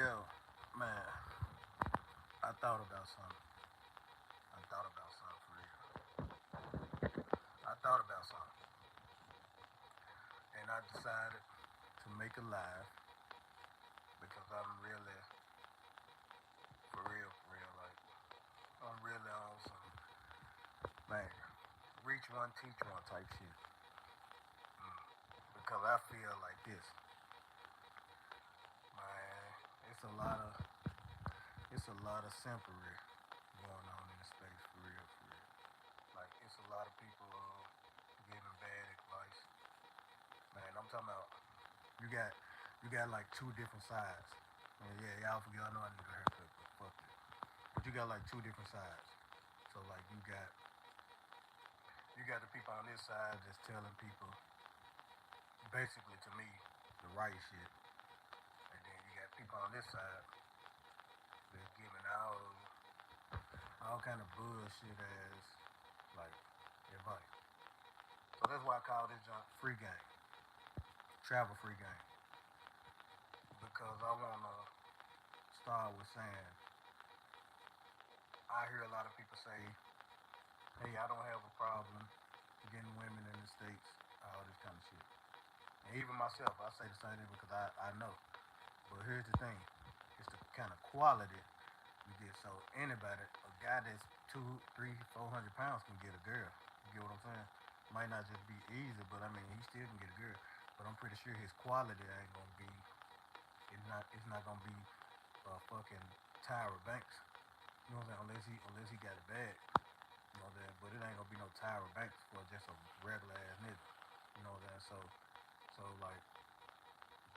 Yo, man, I thought about something. I thought about something for real. I thought about something, and I decided to make a live because I'm really, for real, like I'm really on some man, reach one, teach one type shit. Because I feel like this, man. It's a lot of, it's a lot of simpery going on in the space for real, for real. Like it's a lot of people giving bad advice. Man, I'm talking about you got like two different sides. And yeah, y'all forget I know I need a haircut, but fuck it. But you got like two different sides. So like you got the people on this side just telling people basically to me the right shit. And then you got people on this side that's giving all kind of bullshit ass like advice. So that's why I call this junk free game. Travel free game. Because I wanna start with saying I hear a lot of people say, hey, I don't have a problem getting women in the States, all this kind of shit. And even myself, I say the same thing because I know. But here's the thing, it's the kind of quality you get. So anybody, a guy that's 2, 3, 400 pounds can get a girl. You get what I'm saying? Might not just be easy, but I mean he still can get a girl. But I'm pretty sure his quality ain't gonna be. It's not gonna be fucking Tyra Banks. You know what I'm saying? Unless he got it bad. You know that, but it ain't gonna be no Tyra Banks for just a regular ass nigga. You know that. So like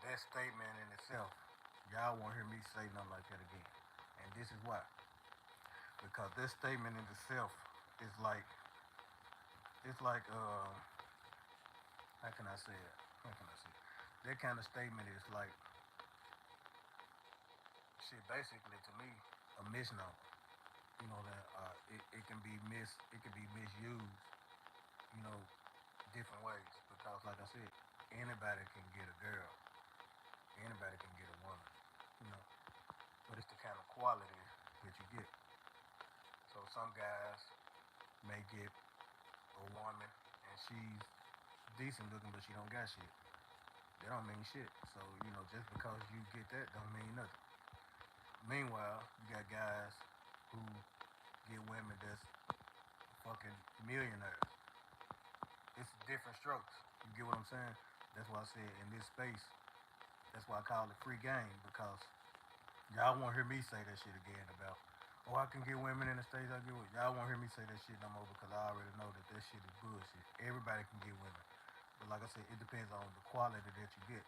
that statement in itself, y'all won't hear me say nothing like that again. And this is why. Because this statement in itself is like it's like how can I say it? How can I say it? That kind of statement is like shit basically to me a misnomer. You know that it can be misused, you know, different ways because like I said, anybody can get a girl, anybody can get a woman, you know, but it's the kind of quality that you get. So some guys may get a woman and she's decent looking, but she don't got shit. That don't mean shit. So you know, just because you get that don't mean nothing. Meanwhile, you got guys who get women that's fucking millionaires. It's different strokes. You get what I'm saying? That's why I said in this space, that's why I call it free game because y'all won't hear me say that shit again about, oh, I can get women in the States, I get with. Y'all won't hear me say that shit no more because I already know that that shit is bullshit. Everybody can get women. But like I said, it depends on the quality that you get.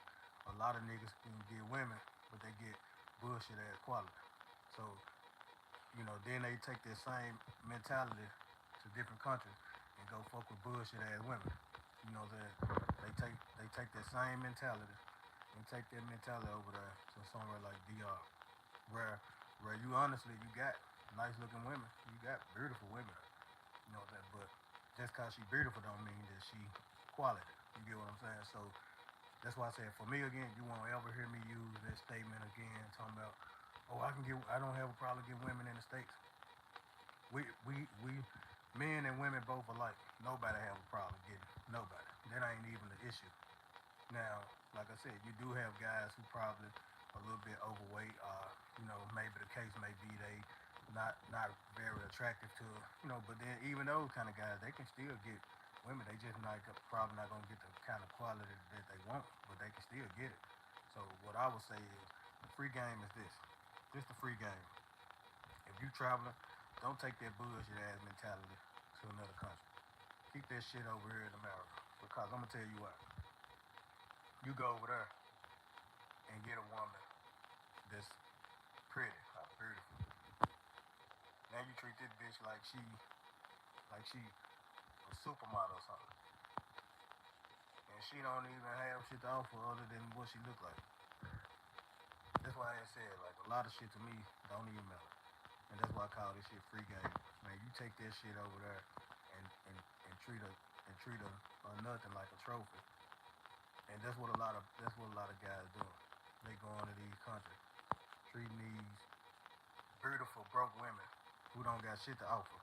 A lot of niggas can get women, but they get bullshit ass quality. So, you know, then they take that same mentality to different countries and go fuck with bullshit ass women. You know that they take that same mentality and take that mentality over there to somewhere like DR, where where you honestly you got nice looking women, you got beautiful women. You know that, but just cause she beautiful don't mean that she quality. You get what I'm saying? So that's why I said for me again, you won't ever hear me use that statement again, talking about, oh, I don't have a problem getting women in the states. We men and women both alike. Nobody have a problem getting nobody. That ain't even the issue. Now, like I said, you do have guys who probably a little bit overweight. You know, maybe the case may be they not very attractive to you know. But then even those kind of guys, they can still get women. They just not probably not gonna get the kind of quality that they want, but they can still get it. So what I would say is, the free game is this. Just the free game. If you traveling, don't take that bullshit ass mentality to another country. Keep that shit over here in America. Because I'm gonna tell you what, you go over there and get a woman that's pretty, beautiful. Now you treat this bitch like she a supermodel or something. And she don't even have shit to offer other than what she look like. That's why I said like a lot of shit to me don't even matter. And that's why I call this shit free game. Man, you take that shit over there and treat a nothing like a trophy. And that's what a lot of guys do. They go into these countries treating these beautiful broke women who don't got shit to offer,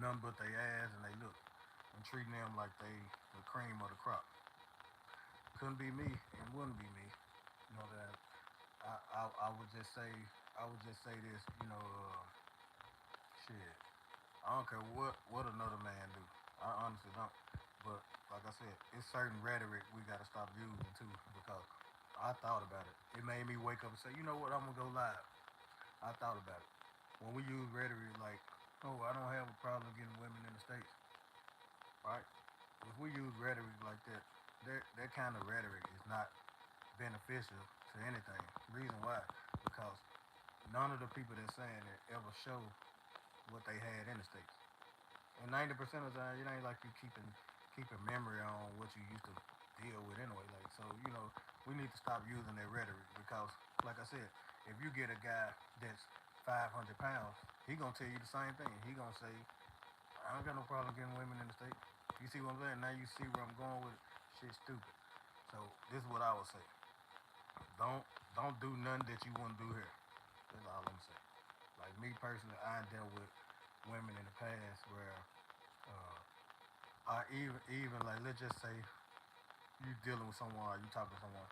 none but they ass and they look, and treating them like they the cream of the crop. Couldn't be me and wouldn't be me. You know that I would just say this. Shit. I don't care what another man do. I honestly don't. But like I said, it's certain rhetoric we gotta stop using too because I thought about it. It made me wake up and say, you know what, I'm gonna go live. I thought about it. When we use rhetoric like, oh, I don't have a problem getting women in the states, right? If we use rhetoric like that, that kind of rhetoric is not beneficial to anything. Reason why? Because none of the people that's saying it ever show what they had in the states. And 90% of the time, it ain't like you keeping memory on what you used to deal with anyway. Like so, we need to stop using that rhetoric because, like I said, if you get a guy that's 500 pounds, he gonna tell you the same thing. He gonna say, I don't got no problem getting women in the state. You see what I'm saying? Now you see where I'm going with it. Shit's stupid. So this is what I would say. Don't don't do nothing that you wouldn't do here. That's all I'm saying. Like me personally, I dealt with women in the past where uh, I even like let's just say you dealing with someone, or you talking to someone,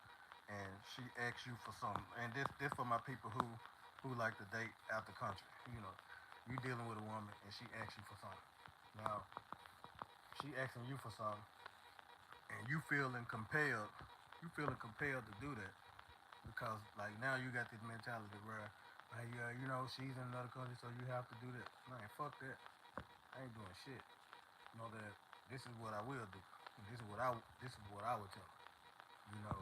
and she asks you for something. And this for my people who like to date out the country. You dealing with a woman and she asks you for something. Now she asking you for something, and you feeling compelled to do that because like now you got this mentality where like she's in another country so you have to do that. Man, fuck that. I ain't doing shit. Know that this is what I will do. This is what I would tell her. You know,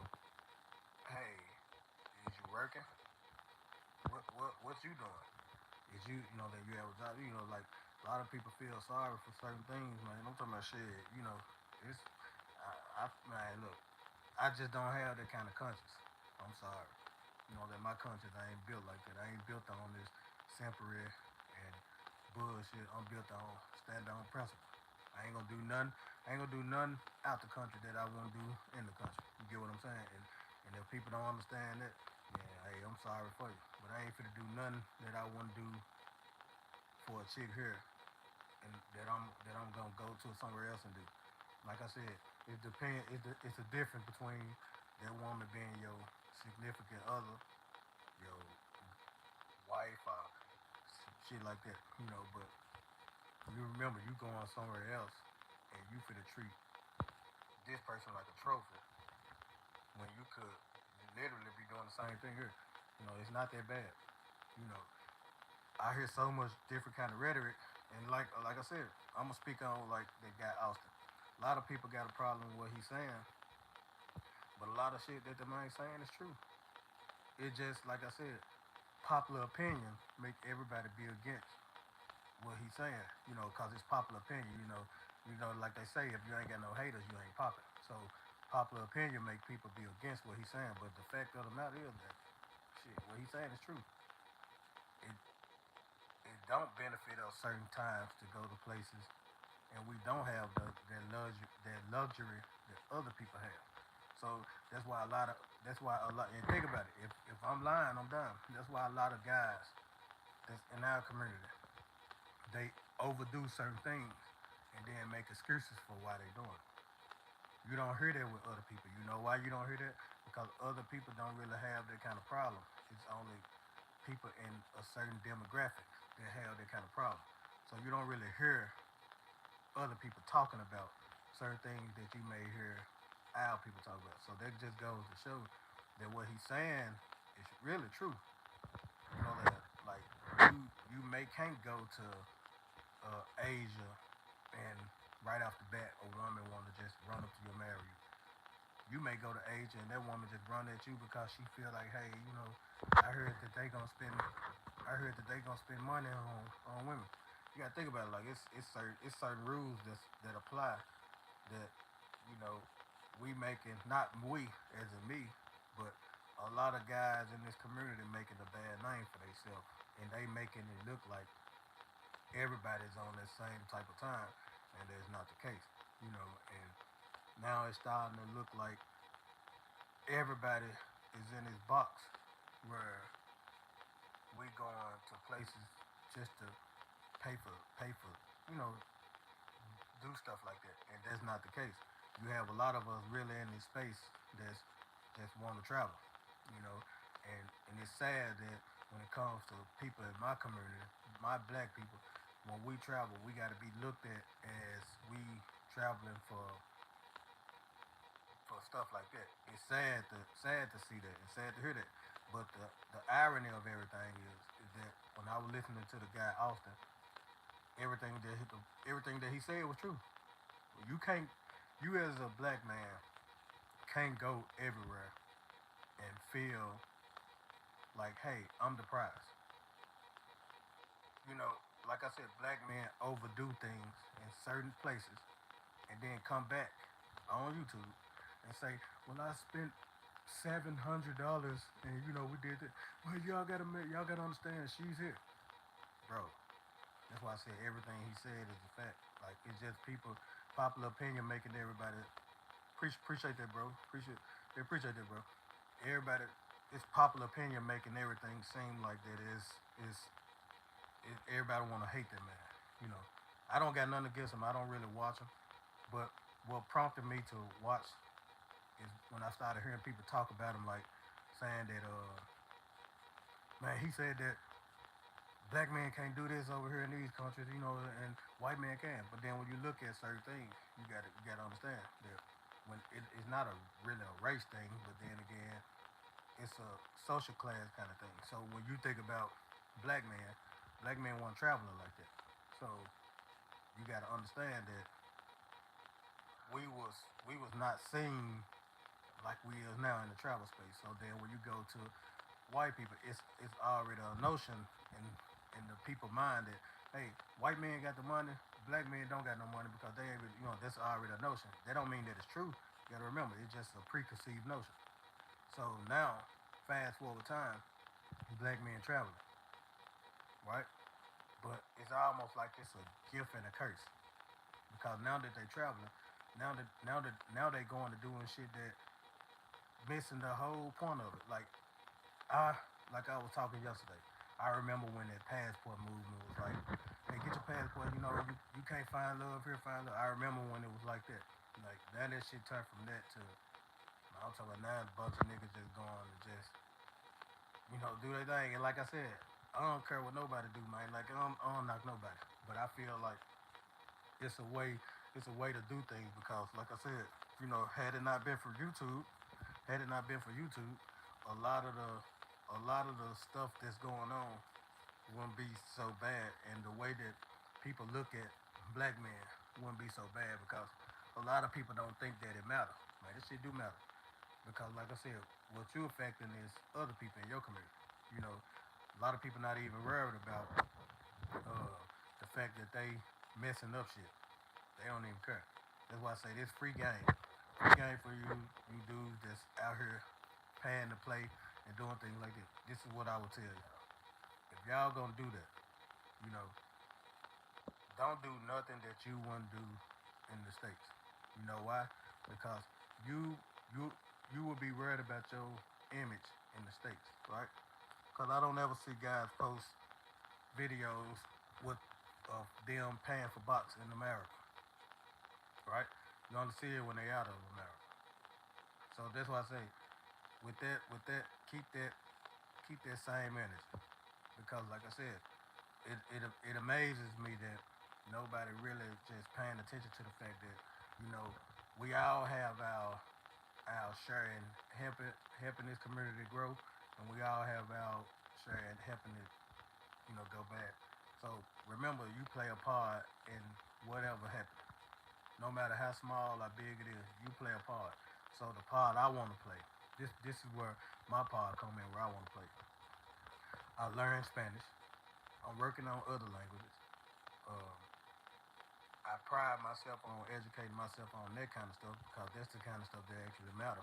hey, is you working? What you doing? Is that you have a job? Like a lot of people feel sorry for certain things, man. I'm talking about shit. It's man, look, I just don't have that kind of conscience. I'm sorry. That my conscience I ain't built like that. I ain't built on this simpery and bullshit. I'm built on stand on principle. I ain't gonna do nothing. I ain't gonna do nothing out the country that I want to do in the country. You get what I'm saying? And if people don't understand that, yeah, hey, I'm sorry for you. But I ain't finna do nothing that I want to do for a chick here, and that I'm gonna go to somewhere else and do. Like I said, it depends. It's a difference between that woman being your significant other, your wife, or shit like that. But you remember you going somewhere else, and you finna treat this person like a trophy when you could literally be doing the same thing here. It's not that bad. You know, I hear so much different kind of rhetoric, and like I said, I'm gonna speak on like that guy Austin. A lot of people got a problem with what he's saying, but a lot of shit that the man saying is true. It just like I said, popular opinion make everybody be against what he's saying. Cause it's popular opinion. Like they say, if you ain't got no haters, you ain't popping. So popular opinion make people be against what he's saying, but the fact of the matter is that shit, what he's saying is true. It it don't benefit us certain times to go to places, and we don't have that luxury that other people have. So that's why a lot. And think about it. If I'm lying, I'm done. That's why a lot of guys that's in our community they overdo certain things and then make excuses for why they doing it. You don't hear that with other people. You know why you don't hear that? Because other people don't really have that kind of problem. It's only people in a certain demographic that have that kind of problem. So you don't really hear other people talking about certain things that you may hear our people talk about. So that just goes to show that what he's saying is really true. That like you may can't go to Asia and right off the bat a woman want to just run up to you and marry you. You may go to Asia and that woman just run at you because she feel like, hey, I heard that they gonna spend, I heard that they gonna spend money on women. You gotta think about it. Like it's certain rules that apply that you know we making not we as in me, but a lot of guys in this community making a bad name for themselves, and they making it look like everybody's on that same type of time, and that's not the case. And now it's starting to look like everybody is in this box where we going to places just to pay for you know do stuff like that, and that's not the case. You have a lot of us really in this space that's want to travel, you know, and it's sad that when it comes to people in my community, my black people, when we travel, we got to be looked at as we traveling for stuff like that. It's sad to see that. It's sad to hear that. But the irony of everything is that when I was listening to the guy Austin, everything that everything that he said was true. You can't, you as a black man can't go everywhere and feel like, hey, I'm the prize. You know, like I said, black men overdo things in certain places and then come back on YouTube and say, well, I spent $700 and we did it. Well, y'all gotta understand she's here, bro. That's why I said everything he said is a fact. Like it's just people popular opinion making everybody appreciate that, bro. Appreciate that, bro. Everybody, it's popular opinion making everything seem like that is everybody want to hate that man. You know, I don't got nothing against him. I don't really watch him, but what prompted me to watch is when I started hearing people talk about him, like saying that, man, he said that black men can't do this over here in these countries, and white men can. But then when you look at certain things, you gotta understand that when it's not a really a race thing, but then again, it's a social class kind of thing. So when you think about black men, black men weren't traveling like that. So you got to understand that we was not seen like we is now in the travel space. So then when you go to white people, it's already a notion in the people mind that hey, white men got the money, black men don't got no money because they ain't really, that's already a notion. That don't mean that it's true. You got to remember, it's just a preconceived notion. So now, fast forward time, black men traveling, right? But it's almost like it's a gift and a curse because now that they traveling, now they going to doing shit that missing the whole point of it. I like I was talking yesterday. I remember when that passport movement was like, hey, get your passport. You can't find love here, find love. I remember when it was like that. Like now that shit turned from that to I'm talking about now a bunch of niggas just going to just do their thing. And like I said, I don't care what nobody do, man. Like I don't knock nobody, but I feel like it's a way it's a way to do things because, like I said, had it not been for YouTube, had it not been for YouTube, a lot of the stuff that's going on wouldn't be so bad, and the way that people look at black men wouldn't be so bad because a lot of people don't think that it matters. Man, this shit do matter because, like I said, what you affecting is other people in your community. A lot of people not even worried about the fact that they messing up shit. They don't even care. That's why I say this free game. Free game for you dudes that's out here paying to play and doing things like this. This is what I would tell y'all. If y'all gonna do that, you know, don't do nothing that you wouldn't do in the States. You know why? Because you you you will be worried about your image in the States, right? Because I don't ever see guys post videos with of them paying for boxing in America, right? You only see it when they out of America. So that's why I say with that, keep that same energy because, like I said, it amazes me that nobody really just paying attention to the fact that you know we all have our share in helping this community grow, and we all have our share in helping it go back. So remember, you play a part in whatever happens, no matter how small or big it is. You play a part. So the part I want to play, this is where my part come in, where I want to play. I learn Spanish. I'm working on other languages. Um, I pride myself on educating myself on that kind of stuff because that's the kind of stuff that actually matter.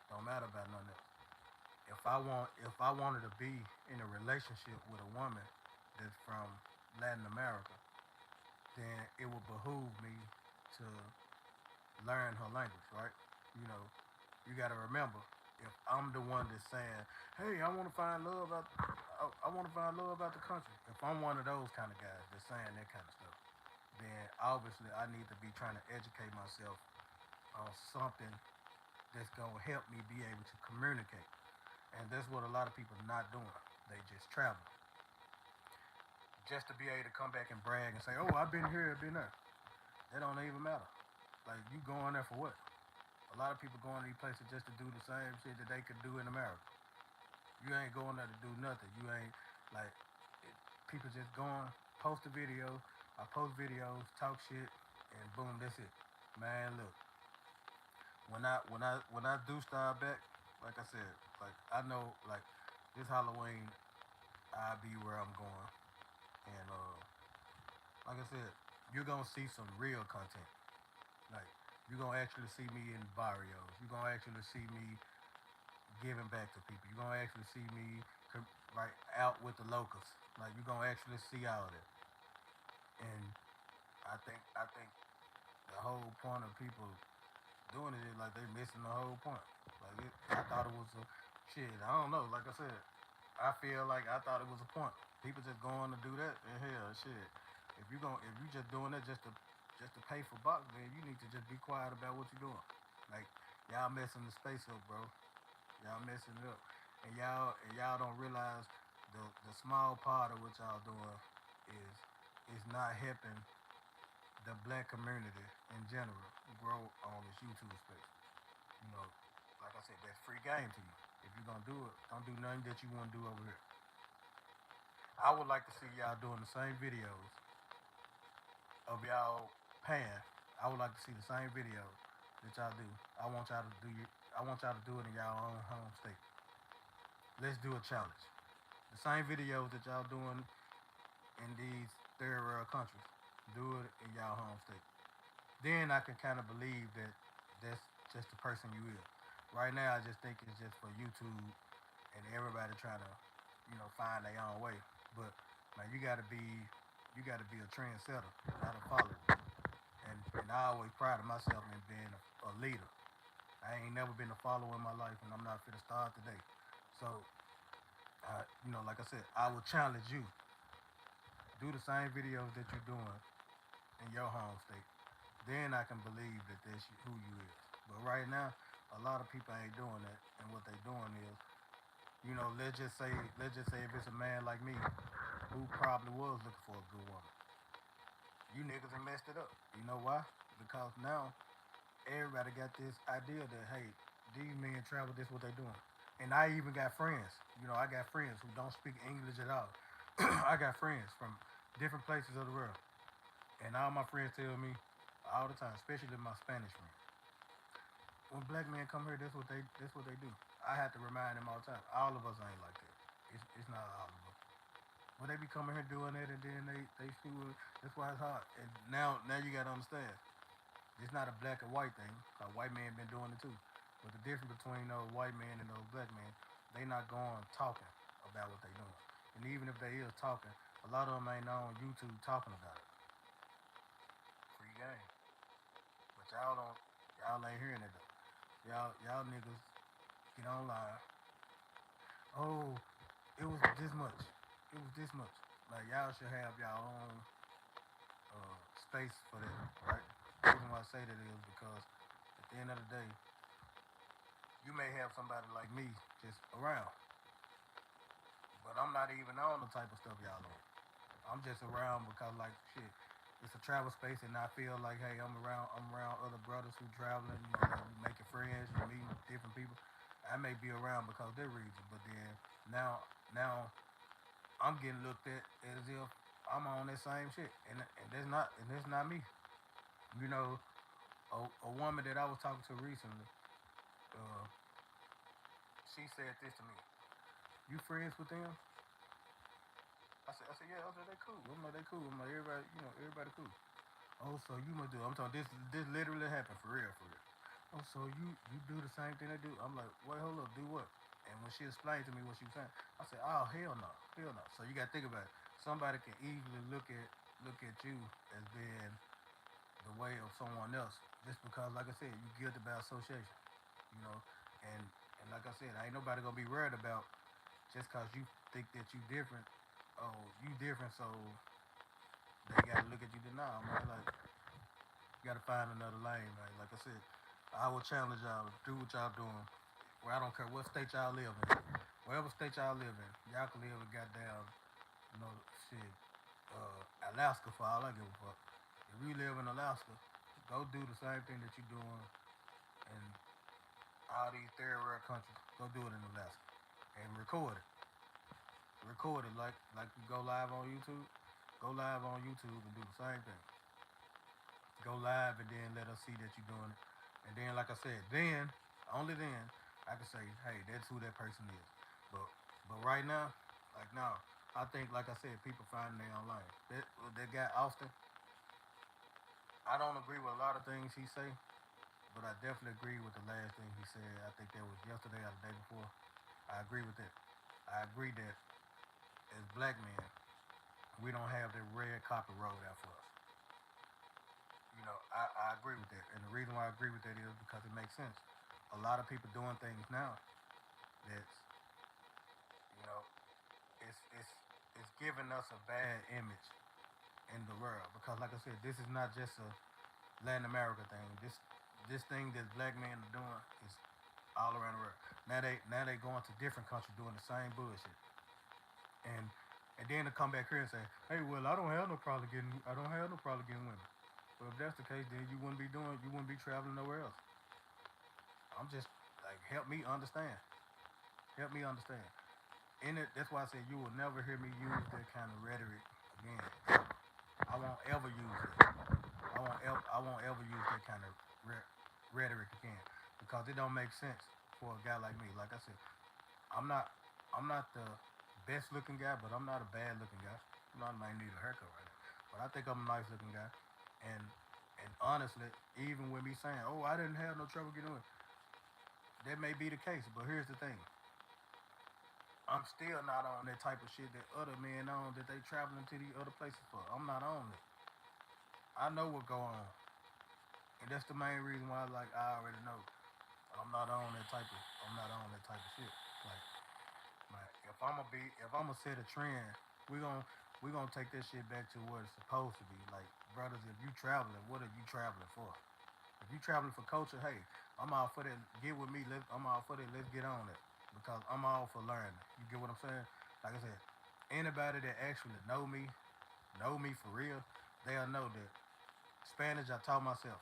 Don't matter about nothing else. If I wanted to be in a relationship with a woman that's from Latin America, then it would behoove me to learn her language, right? You know, you got to remember. if I'm the one that's saying, "Hey, I want to find love out, I want to find love about the country." If I'm one of those kind of guys that's saying that kind of stuff, then obviously I need to be trying to educate myself on something that's gonna help me be able to communicate. And that's what a lot of people are not doing. They just travel just to be able to come back and brag and say, "Oh, I've been here, I've been there." That don't even matter. Like you going there for what? A lot of people going to these places just to do the same shit that they could do in America. You ain't going there to do nothing. You ain't like it, people just going post a video. I post videos, talk shit, and boom, that's it. Man, look, when I do start back, like I said, like I know like this Halloween I'll be where I'm going, and like I said, you're gonna see some real content. Like you're gonna actually see me in barrios. You're gonna actually see me giving back to people. You're gonna actually see me like out with the locals. Like you're gonna actually see all of that. And I think the whole point of people doing it is like they missing the whole point. Like I thought it was a shit. I don't know. Like I said, I feel like I thought it was a point. People just going to do that and hell shit. If you just doing that just to pay for box, then you need to just be quiet about what you're doing. Like y'all messing the space up, bro. Y'all messing it up, and y'all don't realize the small part of what y'all doing is not helping the black community in general grow on this YouTube space. You know, like I said, that's free game to you. If you're gonna do it, don't do nothing that you want to do over here. I would like to see y'all doing the same videos of y'all paying. I would like to see the same videos that y'all do. I want y'all to do your, I want y'all to do it in y'all own home state. Let's do a challenge. The same videos that y'all doing in these third world countries. Do it in y'all home state. Then I can kind of believe that that's just the person you is. Right now, I just think it's just for YouTube and everybody trying to, find their own way. But man, you gotta be a trendsetter, not a follower. And I always pride myself in being a leader. I ain't never been a follower in my life, and I'm not fit to start today. So, like I said, I will challenge you. Do the same videos that you're doing in your home state. Then I can believe that that's who you is. But right now, a lot of people ain't doing that, and what they doing is, let's just say if it's a man like me who probably was looking for a good woman, you niggas have messed it up. You know why? Because now everybody got this idea that hey, these men travel, this what they doing. And I even got friends. I got friends who don't speak English at all. I got friends from different places of the world, and all my friends tell me all the time, especially my Spanish friends, when black men come here, that's what they do. I have to remind them all the time. All of us ain't like that. It's not all of us. When they be coming here doing that, and then they feel that's why it's hard. And now you gotta understand, it's not a black and white thing. Cause white men been doing it too. But the difference between those white men and those black men, they not going talking about what they doing. And even if they is talking, a lot of them ain't on YouTube talking about it. Free game. But y'all ain't hearing it though. Y'all niggas get online. Oh, it was this much. It was this much. Like y'all should have y'all own space for that, right? The reason why I say that is because at the end of the day, you may have somebody like me just around, but I'm not even on the type of stuff y'all on. I'm just around because like shit, it's a travel space, and I feel like hey, I'm around other brothers who traveling. You making friends, you meeting different people. I may be around because of their reason, but then now I'm getting looked at as if I'm on that same shit, and that's not me. You know, a woman that I was talking to recently, uh, she said this to me. You friends with them? I said, yeah. I said, they cool. I'm like, they cool. I'm like, everybody cool. Oh, so you must do. I'm talking. This literally happened for real, for real. Oh, so you do the same thing they do? I'm like, wait, hold up, do what? And when she explained to me what she was saying, I said, oh hell no, hell no. So you got to think about it. Somebody can easily look at you as being the way of someone else just because, like I said, you guilty by association. You know, and And like I said, ain't nobody gonna be worried about just cause you think that you different. Oh, you different, so they gotta look at you. Now, man, like you gotta find another lane, man. Like I said, I will challenge y'all to do what y'all doing. Where I don't care what state y'all live in, wherever state y'all live in, y'all can live in goddamn, you know, shit, Alaska for all I give a fuck. If you live in Alaska, go do the same thing that you doing in all these third world countries. Go do it in Alaska and record it. Record it like you go live on YouTube. Go live on YouTube and do the same thing. Go live and then let us see that you're doing it. And then, like I said, then only then I can say, hey, that's who that person is. But right now, like now, I think, like I said, people find their own lane. That guy Austin, I don't agree with a lot of things he say, but I definitely agree with the last thing he said. I think that was yesterday or the day before. I agree with that. I agree that as black men, we don't have the red carpet rolled out for us. You know, I agree with that. And the reason why I agree with that is because it makes sense. A lot of people doing things now that's, you know, it's giving us a bad image in the world. Because like I said, this is not just a Latin America thing. This thing that black men are doing is all around the world. Now they going to different countries doing the same bullshit. And then to come back here and say, hey, well, I don't have no problem getting women. Well, if that's the case, then you wouldn't be traveling nowhere else. I'm just like, help me understand. Help me understand. In it, that's why I said you will never hear me use that kind of rhetoric again. I won't ever use it. I won't ever use that kind of rhetoric again because it don't make sense for a guy like me. Like I said, I'm not I'm not the best looking guy, but I'm not a bad looking guy. I might need a haircut right now, but I think I'm a nice looking guy. And honestly, even with me saying, "Oh, I didn't have no trouble getting in," that may be the case. But here's the thing: I'm still not on that type of shit that other men on that they traveling to these other places for. I'm not on it. I know what go on, and that's the main reason why I already know I'm not on that type of shit. Like, if I'm gonna set a trend, we gon' we gonna take this shit back to what it's supposed to be. Like, brothers, if you traveling, what are you traveling for? If you traveling for culture, hey, I'm all for that. Get with me. I'm all for that. Let's get on it because I'm all for learning. You get what I'm saying? Like I said, anybody that actually know me for real, they'll know that Spanish I taught myself.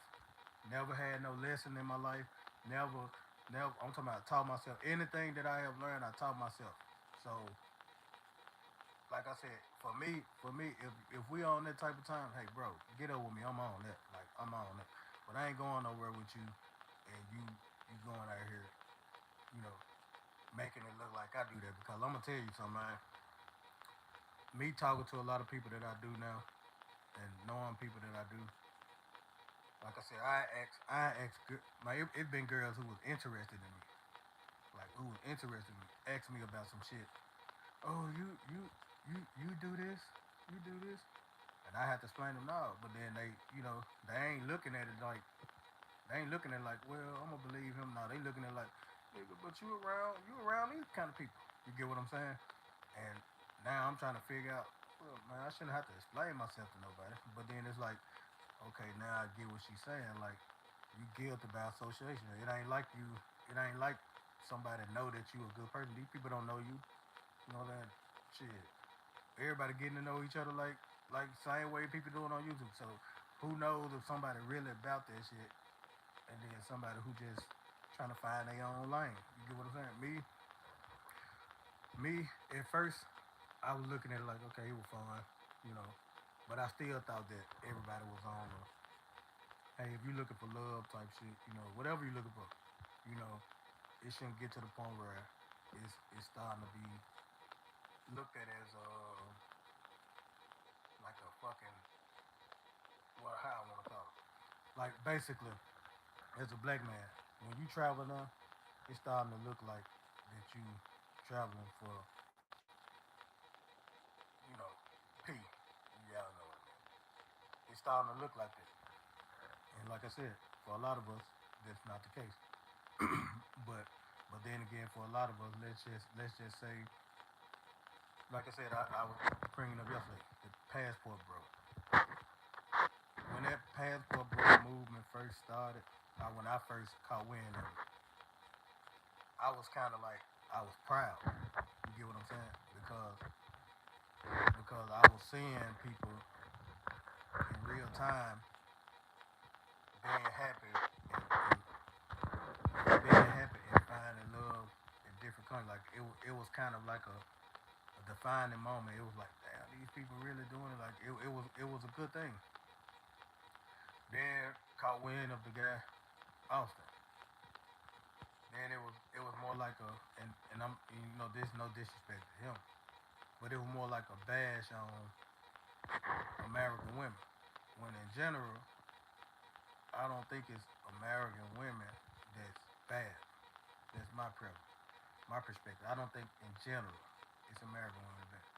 Never had no lesson in my life. Never, never. I'm talking about taught myself. Anything that I have learned, I taught myself. So, like I said, for me, if we on that type of time, hey, bro, get up with me. I'm on that. Like I'm on that. But I ain't going nowhere with you, and you going out here, you know, making it look like I do that. Because I'm gonna tell you something, man. Me talking to a lot of people that I do now, and knowing people that I do, like I said, it's been girls who was interested in me, like who was interested in me, asked me about some shit. Oh, you do this, you do this, and I had to explain them no. But then they ain't looking at it like they ain't looking at it like, well, I'm gonna believe him now. They looking at it like, nigga, but you around these kind of people. You get what I'm saying? And now I'm trying to figure out, well, man, I shouldn't have to explain myself to nobody. But then it's like, okay, now I get what she's saying. Like, you guilty by association. It ain't like you. It ain't like somebody know that you a good person. These people don't know you. You know that shit. Everybody getting to know each other like same way people doing on YouTube. So who knows if somebody really about that shit, and then somebody who just trying to find their own lane. You get what I'm saying? Me at first, I was looking at it like, okay, it was fun, you know, but I still thought that everybody was on the, hey, if you're looking for love type shit, you know, whatever you're looking for, you know, it shouldn't get to the point where it's starting to be looked at as like a fucking, well, how I want to call it, like basically as a black man, when you travel now, it's starting to look like that you traveling for, you know, P. Y'all know what I mean. It's starting to look like that. And like I said, for a lot of us, that's not the case. But But then again, for a lot of us, let's just say, like I said, I was bringing up yesterday, the passport bro. When that passport bro movement first started, when I first caught wind of it, I was kind of like I was proud. You get what I'm saying? Because I was seeing people in real time being happy and finding love in different countries. Like it was kind of like a defining moment. It was like, damn, these people really doing it. Like it was a good thing. Then caught wind of the guy Austin. Then it was more like and I'm there's no disrespect to him, but it was more like a bash on American women. When in general, I don't think it's American women that's bad. That's my perspective. I don't think in general it's American women bad.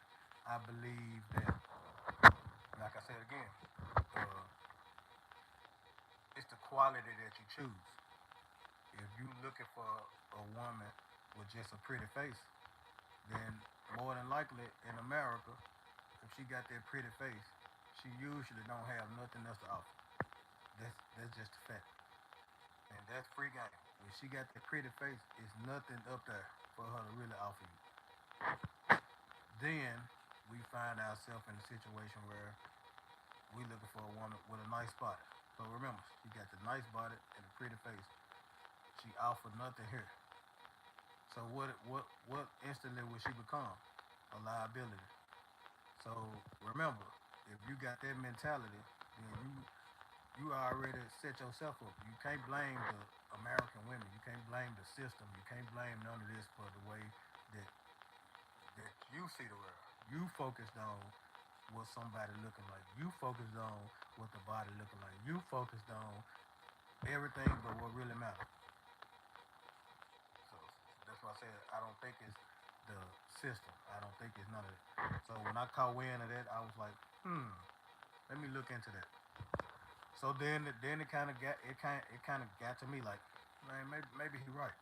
I believe that, like I said again, uh, it's the quality that you choose. If you looking for a woman with just a pretty face, then more than likely in America, if she got that pretty face, she usually don't have nothing else to offer. That's just a fact, and that's free game. When she got that pretty face, it's nothing up there for her to really offer you. Then we find ourselves in a situation where we looking for a woman with a nice body. So remember, she got the nice body and a pretty face. She offered nothing here. So what instantly will she become? A liability. So remember, if you got that mentality, then you already set yourself up. You can't blame the American women. You can't blame the system. You can't blame none of this for the way that that you see the world. You focused on what somebody looking like. You focused on what the body looking like. You focused on everything but what really matters. So that's why I said I don't think it's the system. I don't think it's none of it. So when I caught wind of that, I was like, let me look into that. So then it kind of got to me like, man, maybe he right.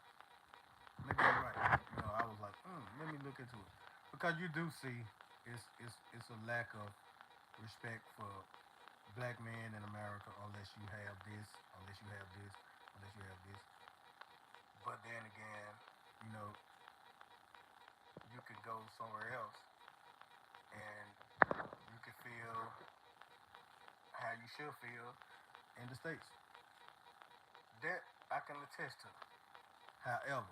Maybe he right. I was like, let me look into it because you do see it's a lack of respect for black men in America unless you have this, unless you have this, unless you have this. But then again, you know, you could go somewhere else and you could feel how you should feel in the States. That I can attest to. However,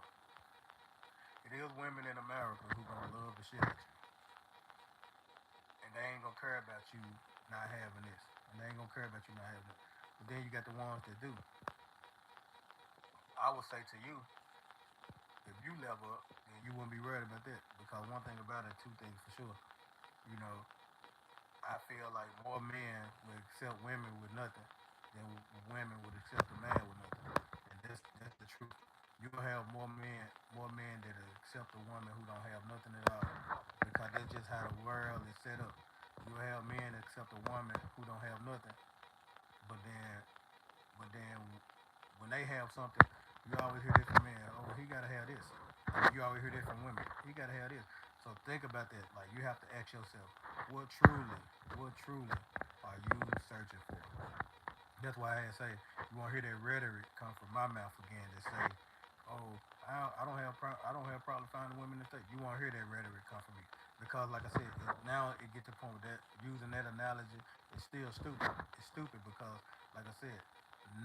it is women in America who gonna love the shit out you. And they ain't gonna care about you not having this. And they ain't gonna care about you not having it. But then you got the ones that do. I would say to you, if you level up, then you wouldn't be worried about that. Because one thing about it, two things for sure. You know, I feel like more men would accept women with nothing than women would accept a man with nothing. And that's the truth. You'll have more men that accept a woman who don't have nothing at all. Because that's just how the world is set up. You'll have men that accept a woman who don't have nothing, but then when they have something, you always hear this from men. Oh, he gotta have this. You always hear this from women. He gotta have this. So think about that. Like you have to ask yourself, what truly are you searching for? That's why I say you want to hear that rhetoric come from my mouth again that say, "Oh, I don't have problem finding women in the state." You want to hear that rhetoric come from me because, like I said, now it get to the point where that using that analogy is still stupid. It's stupid because, like I said,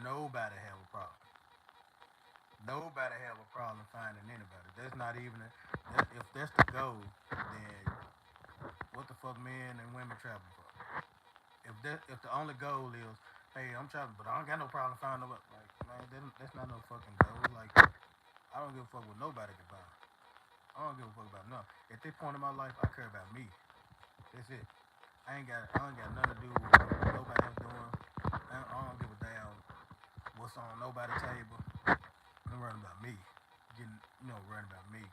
nobody have a problem. Nobody have a problem finding anybody. That's not even if that's the goal, then what the fuck men and women traveling for? If the only goal is, hey, I'm traveling, but I don't got no problem finding nobody. Like, man, that's not no fucking goal. Like, I don't give a fuck what nobody can find. I don't give a fuck about nothing. At this point in my life, I care about me. That's it. I ain't got nothing to do with what nobody else doing. I don't give a damn what's on nobody's table. I'm running about me. Running about me.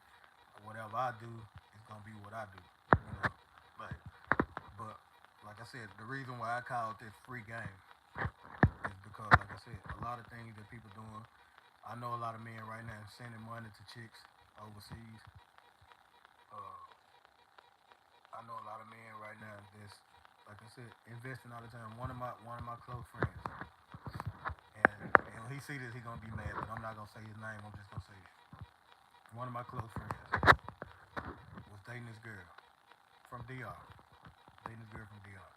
Whatever I do, it's gonna be what I do. Like, but like I said, the reason why I call it this free game is because, like I said, a lot of things that people doing, I know a lot of men right now sending money to chicks overseas. Uh, I know a lot of men right now that's, like I said, investing all the time. One of my close friends, and when he see this, he gonna be mad. But I'm not gonna say his name. I'm just gonna say one of my close friends was dating this girl from DR, dating this girl from DR,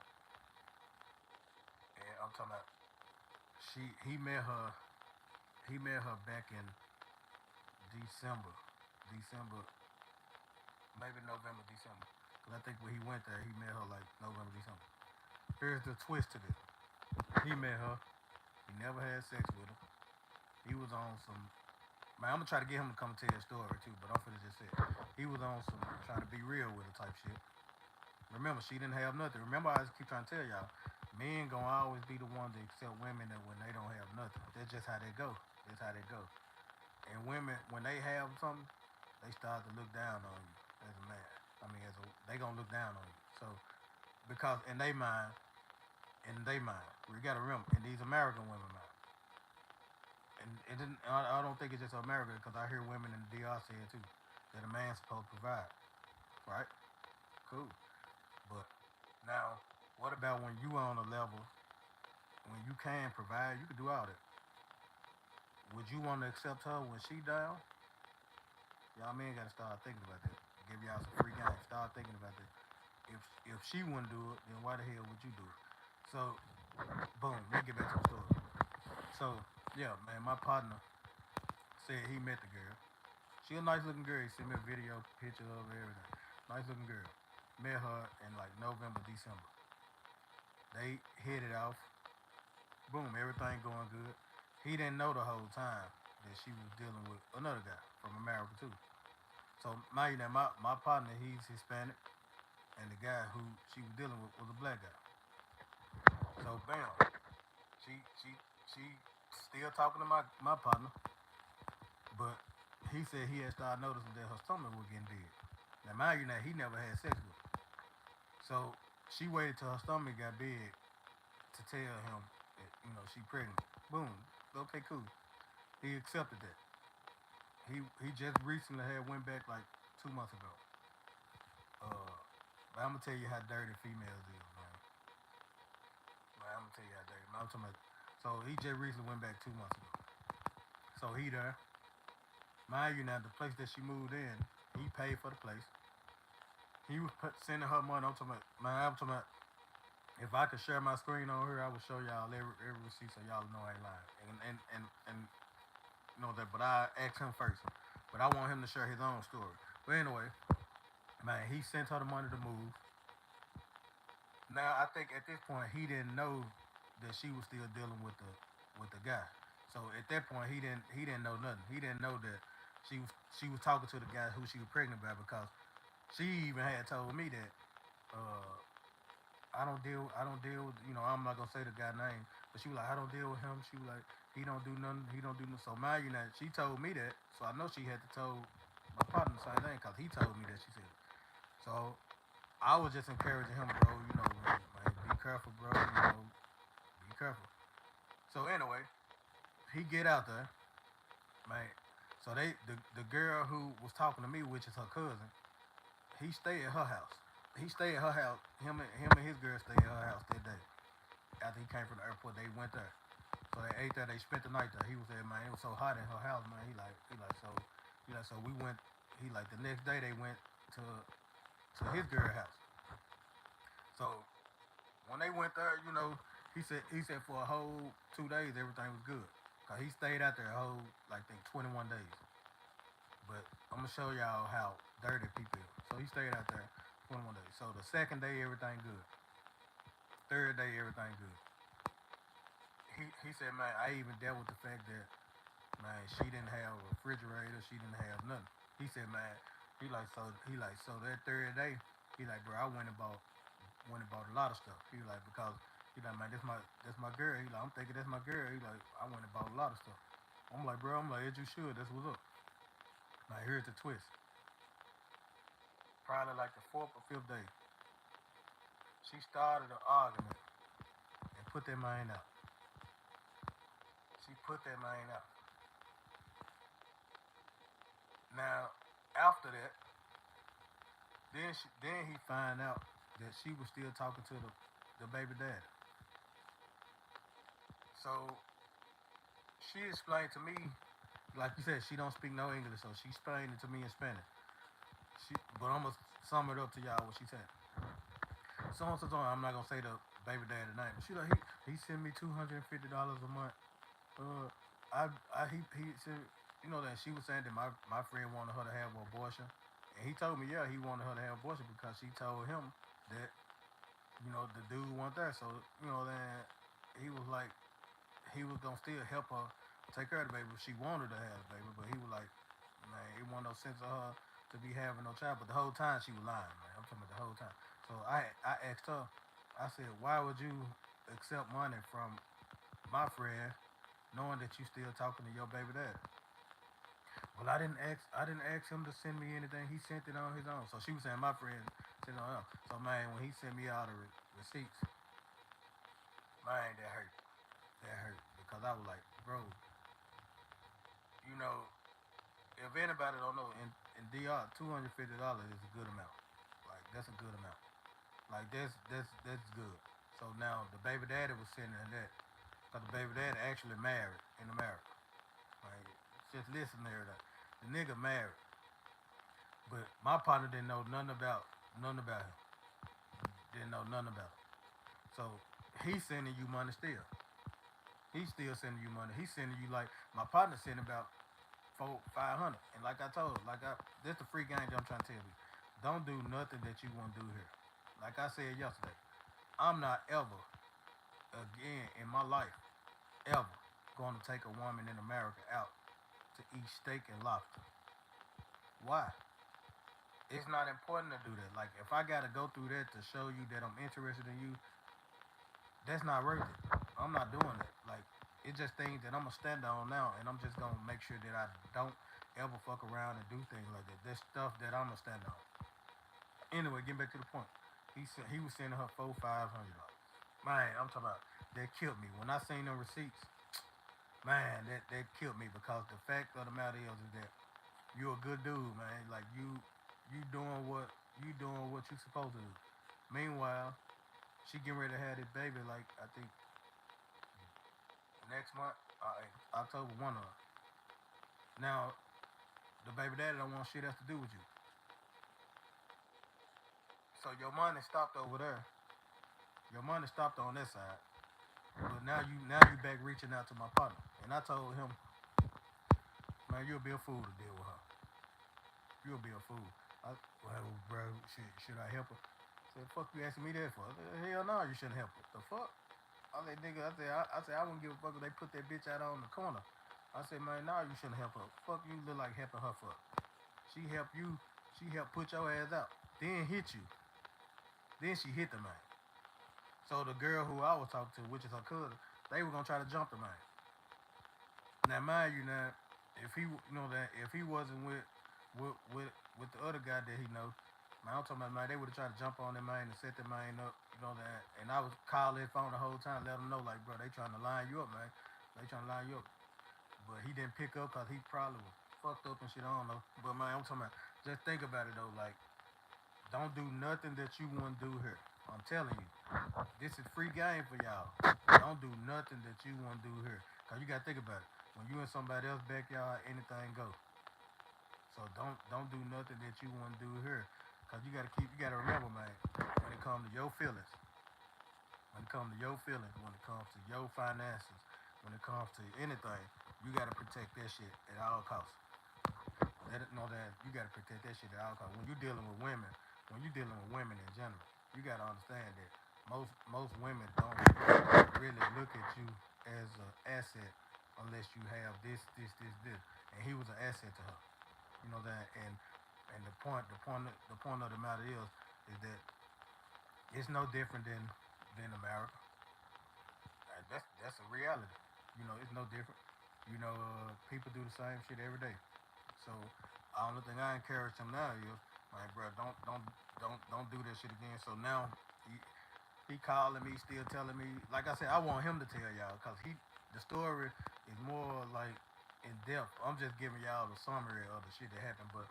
and I'm talking about he met her back in December, December, maybe November, December. Cause I think when he went there, he met her like November, December. Here's the twist to this: he met her. He never had sex with her. He was on some. Man, I'm gonna try to get him to come tell a story too, but I'm finna just say he was on some trying to be real with her type shit. Remember, she didn't have nothing. Remember, I just keep trying to tell y'all, men gonna always be the ones that accept women that when they don't have nothing. That's just how they go. That's how they go. And women, when they have something, they start to look down on you as a man. I mean, they gonna look down on you. So because in they mind, we gotta remember in these American women mind, and it didn't. I don't think it's just America because I hear women in the DR say it too that a man's supposed to provide, right? Cool, but now what about when you on a level when you can provide, you can do all that. Would you want to accept her when she down? Y'all men gotta start thinking about that. Give y'all some free game. Start thinking about that. If she wouldn't do it, then why the hell would you do it? So, boom, let me get back to the story. So, yeah, man, my partner said he met the girl. She a nice looking girl. He sent me a video, picture of her, everything. Nice looking girl. Met her in like November, December. They hit it off. Boom, everything going good. He didn't know the whole time that she was dealing with another guy from America too. So mind you, now my partner he's Hispanic, and the guy who she was dealing with was a black guy. So bam, she still talking to my partner, but he said he had started noticing that her stomach was getting big. Now mind you, now he never had sex with her, so she waited till her stomach got big to tell him that she pregnant. Boom, okay, cool. He accepted that. He just recently had went back like 2 months ago. Uh, but I'm gonna tell you how dirty females is, man. Like, I'm gonna tell you how dirty. I'm talking about, so he just recently went back 2 months ago. So he there. Mind you, now the place that she moved in, he paid for the place. He was sending her money. I'm talking about, man. I'm talking about. If I could share my screen on here, I would show y'all every receipt so y'all know I ain't lying. And that. But I asked him first. But I want him to share his own story. But anyway, man, he sent her the money to move. Now I think at this point he didn't know that she was still dealing with the guy. So at that point he didn't know nothing. He didn't know that she was talking to the guy who she was pregnant by because she even had told me that uh, I don't deal with I'm not gonna say the guy name, but she was like I don't deal with him. She was like he don't do nothing. He don't do nothing. So mind you, that she told me that, so I know she had to tell my partner the same thing because he told me that she said it. So I was just encouraging him, bro. Man, be careful, bro. Be careful. So anyway, he get out there, man. So the girl who was talking to me, which is her cousin, he stayed at her house. He stayed at her house. Him and his girl stayed at her house that day. After he came from the airport, they went there. So they ate there. They spent the night there. He was there, man. It was so hot in her house, man. So we went. He like the next day they went to his girl house. So when they went there, he said for a whole 2 days everything was good. Cause he stayed out there a whole like think 21 days. But I'm gonna show y'all how dirty people is. So he stayed out there 21 days. So the second day everything good. Third day everything good. He said, man, I even dealt with the fact that man she didn't have a refrigerator, she didn't have nothing. He said, man, so that third day, he like, bro, I went and bought a lot of stuff. He like because he like, man, that's my girl. He like, I'm thinking that's my girl. He like, I went and bought a lot of stuff. I'm like, bro, I'm like, as you should. That's what's up. Now here's the twist. Probably like the fourth or fifth day, she started an argument and put that man out. She put that man out. Now, after that, then he find out that she was still talking to the baby dad. So she explained to me, like you said, she don't speak no English, so she explained it to me in Spanish. But I'm gonna sum it up to y'all what she said. So on so on. I'm not gonna say the baby daddy name. But she like he sent me $250 a month. Uh, he said, you know that she was saying that my friend wanted her to have an abortion, and he told me yeah he wanted her to have an abortion because she told him that the dude wasn't there. So then he was like he was gonna still help her take care of the baby. She wanted to have the baby, but he was like, man, it wasn't no sense of her to be having no child. But the whole time she was lying, man. I'm talking about the whole time. So I asked her, I said, why would you accept money from my friend knowing that you still talking to your baby dad? Well, I didn't ask him to send me anything. He sent it on his own. So she was saying my friend sent it on him. So man, when he sent me all the receipts, man, that hurt. That hurt because I was like, bro, you know, if anybody don't know, in DR, $250 is a good amount. Like that's a good amount. Like that's good. So now the baby daddy was sending that because the baby daddy actually married in America. Like just listen there, the nigga married, but my partner didn't know nothing about him. Didn't know nothing about him. So he's sending you money still. He's still sending you money. He's sending you like my partner sending about 500. And like I told, this the free game that I'm trying to tell you. Don't do nothing that you want to do here. Like I said yesterday, I'm not ever again in my life ever going to take a woman in America out to eat steak and lobster. Why? It's not important to do that. Like if I gotta go through that to show you that I'm interested in you, that's not worth it. I'm not doing it. Like it's just things that I'm gonna stand on now, and I'm just gonna make sure that I don't ever fuck around and do things like that. That's stuff that I'm gonna stand on. Anyway, getting back to the point, he was sending her $400-500. Man, I'm talking about that killed me when I seen them receipts. Man, that killed me because the fact of the matter is that you're a good dude, man. Like you doing what you supposed to do. Meanwhile, she getting ready to have this baby. Like I think next month, October 1 of. Now the baby daddy don't want shit else to do with you. So your money stopped over there. Your money stopped on that side. But now you back reaching out to my partner. And I told him, man, you'll be a fool to deal with her. You'll be a fool. I, well, bro, should I help her? I said, fuck you asking me that for? I said, hell no, you shouldn't help her. The fuck? I said, nigga, I said, I wouldn't give a fuck if they put that bitch out on the corner. I said, man, no, you shouldn't help her. Fuck you look like helping her for. She helped you. She helped put your ass out. Then hit you. Then she hit the man. So the girl who I was talking to, which is her cousin, they were gonna try to jump the man. Now, mind you, now if he, that if he wasn't with with with the other guy that he know, man, I'm talking about man, they would have tried to jump on that man and set that man up, that. And I was calling his phone the whole time, let him know like, bro, they trying to line you up, man. They trying to line you up. But he didn't pick up because he probably was fucked up and shit. I don't know. But man, I'm talking about. Just think about it though. Like, don't do nothing that you want to do here. I'm telling you, this is free game for y'all. Don't do nothing that you want to do here. Cause you gotta think about it. When you in somebody else's backyard, anything go. So don't do nothing that you want to do here. Cause you gotta remember, man. When it comes to your feelings, when it comes to your feelings, when it comes to your finances, when it comes to anything, you gotta protect that shit at all costs. Let it know that you gotta protect that shit at all costs. When you're dealing with women in general, you gotta understand that most women don't really look at you as an asset unless you have this. And he was an asset to her. You know that, and the point of the matter is that it's no different than America. That's a reality. It's no different. People do the same shit every day. So, the only thing I encourage him now is, like, bro, don't do that shit again. So now he calling me, still telling me. Like I said, I want him to tell y'all because the story is more like in depth. I'm just giving y'all the summary of the shit that happened, but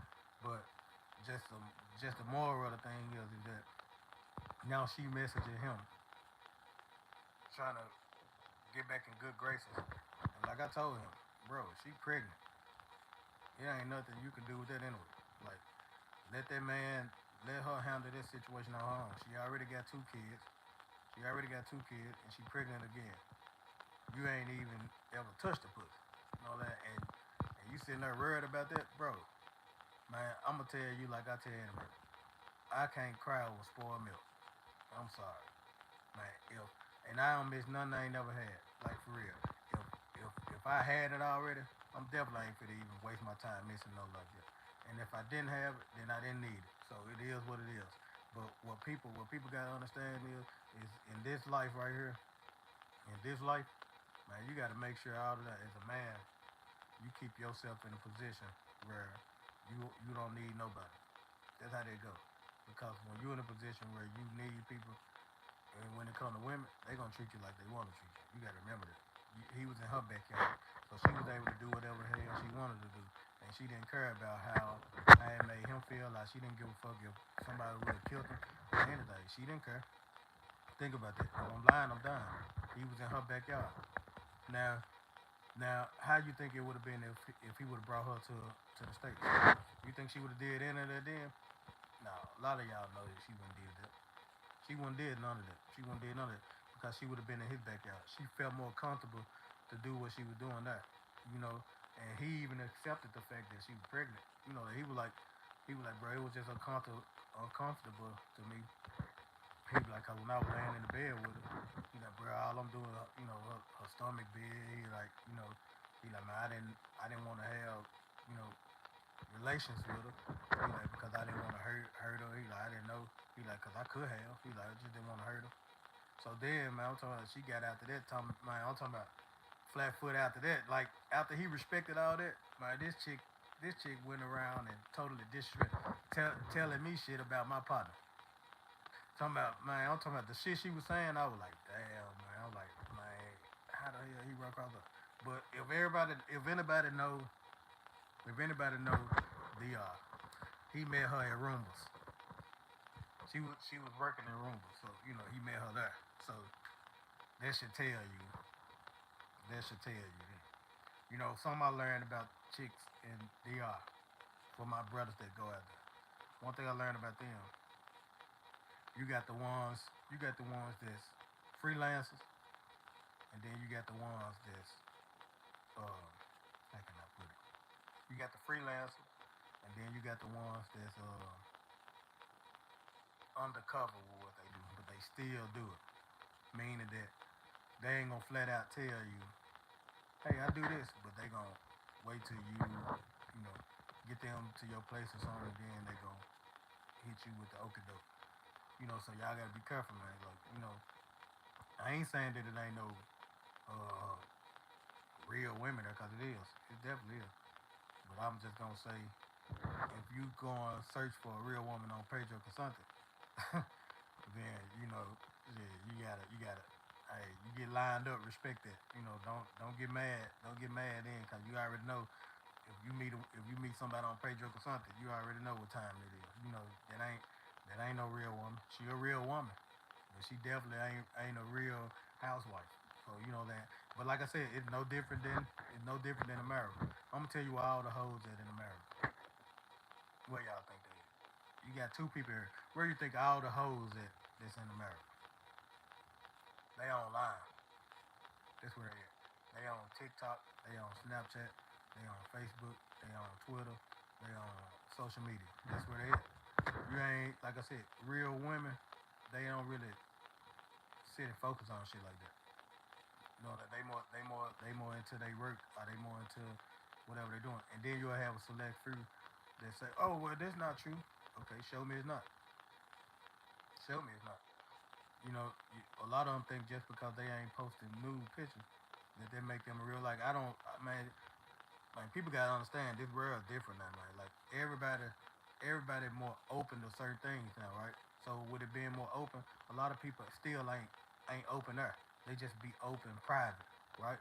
just the just the moral of the thing is that now she messaging him, trying to get back in good graces. And like I told him, bro, she pregnant. It ain't nothing you can do with that anyway. Like, let that man, let her handle this situation on her own. She already got two kids. She already got two kids, and she pregnant again. You ain't even ever touched the pussy. You know that, and you sitting there worried about that, bro. Man, I'm gonna tell you like I tell anybody. I can't cry over spoiled milk. I'm sorry, man. If and I don't miss nothing I ain't never had. Like for real. If I had it already, I'm definitely ain't finna even waste my time missing no like that. And if I didn't have it, then I didn't need it. So it is what it is. But what people gotta understand is in this life right here, in this life, man, you gotta make sure all of that as a man, you keep yourself in a position where you don't need nobody. That's how they go. Because when you're in a position where you need people, and when it comes to women, they gonna treat you like they want to treat you. You gotta remember that. He was in her backyard, so she was able to do whatever the hell she wanted to do, and she didn't care about how it made him feel. Like she didn't give a fuck if somebody would have killed him or anything. She didn't care. Think about that. If I'm lying, I'm dying. He was in her backyard. Now, how you think it would have been if he would have brought her to the states? You think she would have did any of that then? No, a lot of y'all know that she wouldn't did that. She wouldn't did none of that. She wouldn't did none of that because she would have been in his backyard. She felt more comfortable to do what she was doing there, you know. And he even accepted the fact that she was pregnant. You know, he was like, bro, it was just uncomfortable to me. He was like, 'cause when I was laying in the bed with her, he like, bro, all I'm doing, her stomach big. He like, man, I didn't want to have, you know, relations with her. He like because I didn't want to hurt her. He like I didn't know. He like because I could have. He like I just didn't want to hurt her. So then, man, I'm talking about she got after that. Man, I'm talking about flat foot after that. Like after he respected all that, man, this chick went around and totally disrespect, telling me shit about my partner. Talking about man, I'm talking about the shit she was saying. I was like, damn, man. I was like, man, how the hell he run across her? But if anybody know the he met her at Roombas. She was working in Roombas, so he met her there. So that should tell you. That should tell you. Something I learned about chicks in DR for my brothers that go out there. One thing I learned about them, you got the ones that's freelancers, and then you got the ones that's how can I put it? You got the freelancers, and then you got the ones that's undercover with what they do, but they still do it. Meaning that they ain't gonna flat out tell you, hey, I do this, but they gonna wait till you know, get them to your place or something, and then they gonna hit you with the okie doke. So y'all gotta be careful, man. Like, I ain't saying that it ain't no uh, real women there, cause it is. It definitely is. But I'm just gonna say, if you go and search for a real woman on Pedro Casante, then yeah, you gotta. Hey, you get lined up. Respect that. Don't get mad. Don't get mad then, cause you already know if you meet somebody on Pedro Casante, you already know what time it is. That ain't no real woman. She a real woman, but she definitely ain't a real housewife. So you know that. But like I said, it's no different than America. I'm gonna tell you where all the hoes at in America. Where y'all think they at? You got two people here. Where you think all the hoes at that's in America? They online. That's where they at. They on TikTok. They on Snapchat. They on Facebook. They on Twitter. They on social media. That's where they at. You ain't like I said, real women. They don't really sit and focus on shit like that. That they more into their work or they more into whatever they're doing. And then you'll have a select few that say, "Oh well, that's not true." Okay, show me it's not. Show me it's not. A lot of them think just because they ain't posting nude pictures that they make them a real like. I don't, man. Like people gotta understand this world different now, man. Like everybody more open to certain things now, right? So with it being more open, a lot of people still ain't open there. They just be open private, right?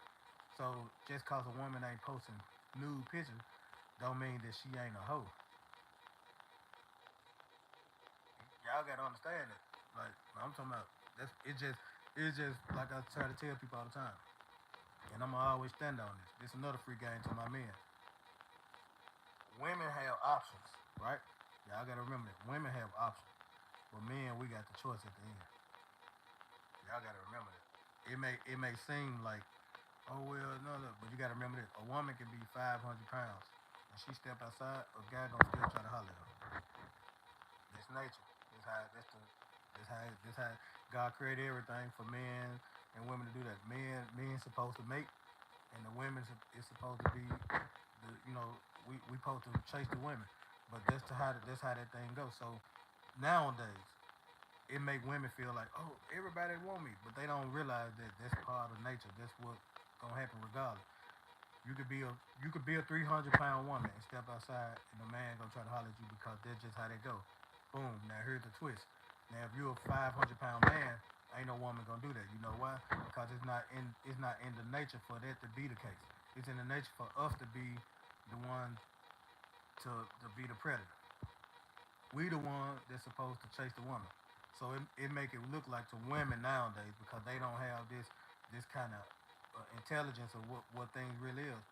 So just cause a woman ain't posting nude pictures don't mean that she ain't a hoe. Y'all gotta understand it. Like I'm talking about, that's it's just like I try to tell people all the time, and I'm gonna always stand on this. This another free game to my men. Women have options, right? Y'all gotta remember that women have options, but men we got the choice at the end. Y'all gotta remember that. It may seem like, oh well, no, look, but you gotta remember that a woman can be 500 pounds, and she step outside, a guy gonna still try to holler at her. That's nature. This how God created everything for men and women to do that. Men supposed to mate, and the women is supposed to be the we supposed to chase the women. But that's how that thing goes. So nowadays it make women feel like, oh, everybody want me, but they don't realize that that's part of nature. That's what gonna happen regardless. You could be a you could be a 300-pound woman and step outside, and a man gonna try to holler at you because that's just how they go. Boom. Now here's the twist. Now if you're a 500-pound man, ain't no woman gonna do that. You know why? Because it's not in the nature for that to be the case. It's in the nature for us to be the one to be the predator. We the one that's supposed to chase the woman. So it make it look like to women nowadays because they don't have this kind of intelligence of what things really is.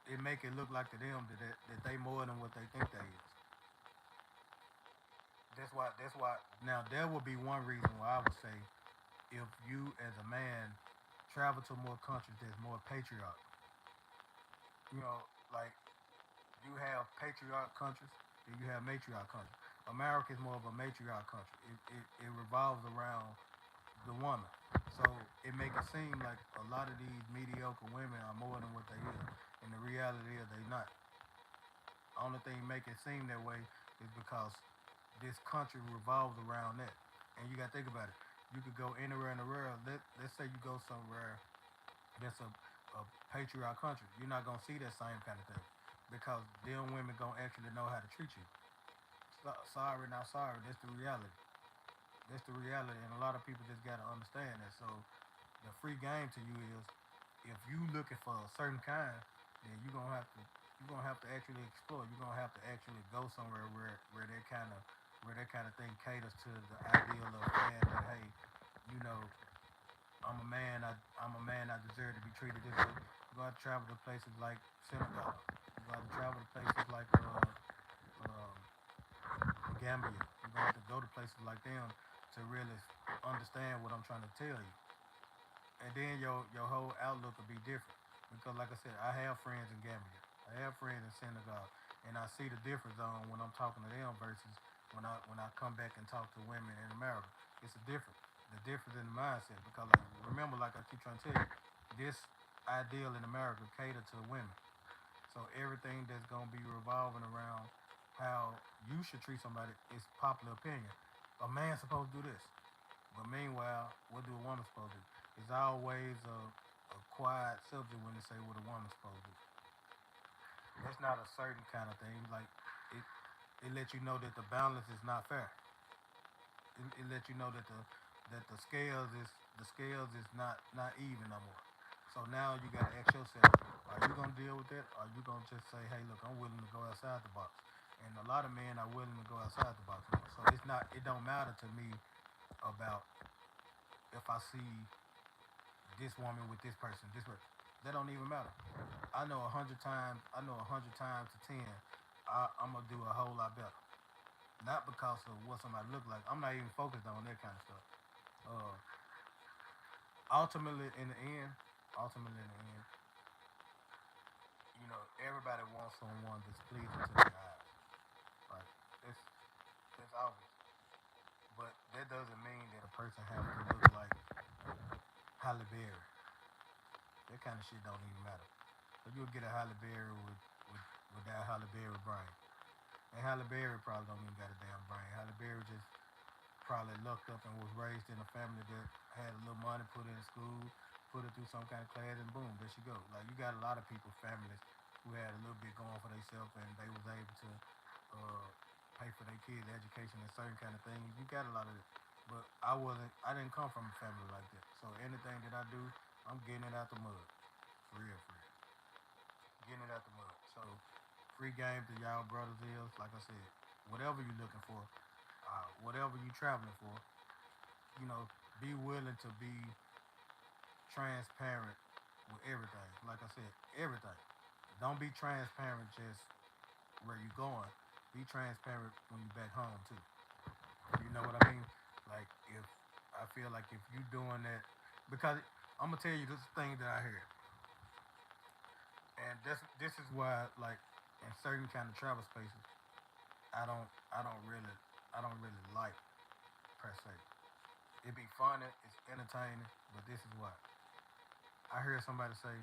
It make it look like to them that they more than what they think they is. That's why now there would be one reason why I would say if you as a man travel to more countries that's more patriarch, you know, like you have patriarch countries and you have matriarch countries. America is more of a matriarch country. It revolves around the woman. So it make it seem like a lot of these mediocre women are more than what they is. And the reality is they not. Only thing make it seem that way is because this country revolves around that. And you gotta think about it. You could go anywhere in the world. Let's say you go somewhere that's a patriarch country. You're not gonna see that same kind of thing. Because them women gonna actually know how to treat you. Sorry, not sorry. That's the reality. That's the reality, and a lot of people just gotta understand that. So the free game to you is if you looking for a certain kind, then you're gonna have to actually explore. You're gonna have to actually go somewhere where that kind of thing caters to the ideal of man that hey, you know, I'm a man. I deserve to be treated this way. You got to travel to places like Senegal. You got to travel to places like um, Gambia. You got to go to places like them to really understand what I'm trying to tell you. And then your whole outlook will be different. Because like I said, I have friends in Gambia. I have friends in Senegal, and I see the difference on when I'm talking to them versus when I come back and talk to women in America. It's a difference. The difference in the mindset. Because like remember, like I keep trying to tell you, this ideal in America cater to women. So everything that's gonna be revolving around how you should treat somebody is popular opinion. A man's supposed to do this. But meanwhile, what do a woman supposed to do? It's always a quiet subject when they say what a woman's supposed to do. That's not a certain kind of thing. Like it, it lets you know that the balance is not fair. It lets you know that the scales is not even no more. So now you gotta ask yourself, are you gonna deal with that? Or are you gonna just say, hey, look, I'm willing to go outside the box? And a lot of men are willing to go outside the box now. So it don't matter to me about if I see this woman with this person, this person. That don't even matter. I know 100 times to 10, I'm gonna do a whole lot better. Not because of what somebody look like. I'm not even focused on that kind of stuff. Uh, ultimately, in the end, ultimately in the end, everybody wants someone that's pleasing to their eyes. Right? It's it's obvious, but that doesn't mean that a person has to look like Halle Berry. That kind of shit don't even matter. So you'll get a Halle Berry with without Halle Berry brain. And Halle Berry probably don't even got a damn brain. Halle Berry just probably looked up and was raised in a family that had a little money, put her in school, put her through some kind of class, and boom, there she go. Like you got a lot of people, families who had a little bit going for themselves, and they was able to uh, pay for their kids' education and certain kind of things. You got a lot of it, but I wasn't. I didn't come from a family like that. So anything that I do, I'm getting it out the mud, for real, for real. getting it out the mud. So free game to y'all brothers is like I said, whatever you're looking for, whatever you're traveling for, be willing to be transparent with everything. Like I said, everything. Don't be transparent just where you're going. Be transparent when you're back home too. You know what I mean? Like if I feel like if you doing that, because I'm gonna tell you this thing that I hear, and this is why like in certain kind of travel spaces, I don't really like per se. It be funny, it's entertaining, but this is why I hear somebody say,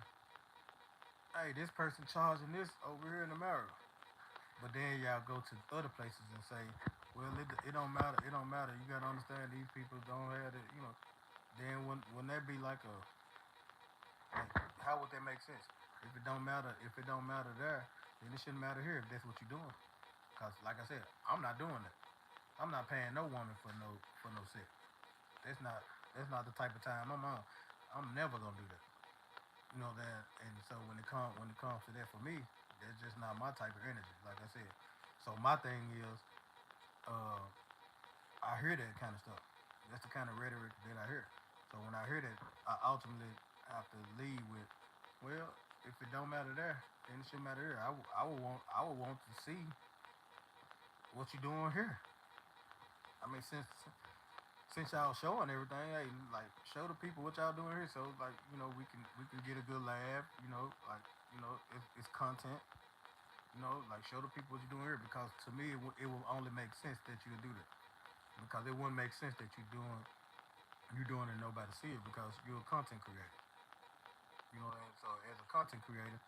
"Hey, this person charging this over here in America," but then y'all go to other places and say, "Well, it don't matter. It don't matter. You gotta understand these people don't have it. You know." Then when that be like, how would that make sense? If it don't matter there, then it shouldn't matter here if that's what you're doing. Cause like I said, I'm not doing that. I'm not paying no woman for no sex. That's not that's not the type of time I'm on. I'm never gonna do that. You know that, and so when it comes to that for me, that's just not my type of energy. Like I said, so my thing is, uh, I hear that kind of stuff. That's the kind of rhetoric that I hear. So when I hear that, I ultimately have to lead with, well, if it don't matter there, then it should matter here. I would want to see what you doing here. I mean, since y'all showing everything, hey, like show the people what y'all doing here. So like we can get a good laugh. It's content. Like show the people what you're doing here because to me it will only make sense that you would do that because it wouldn't make sense that you're doing it and nobody see it because you're a content creator. And so as a content creator,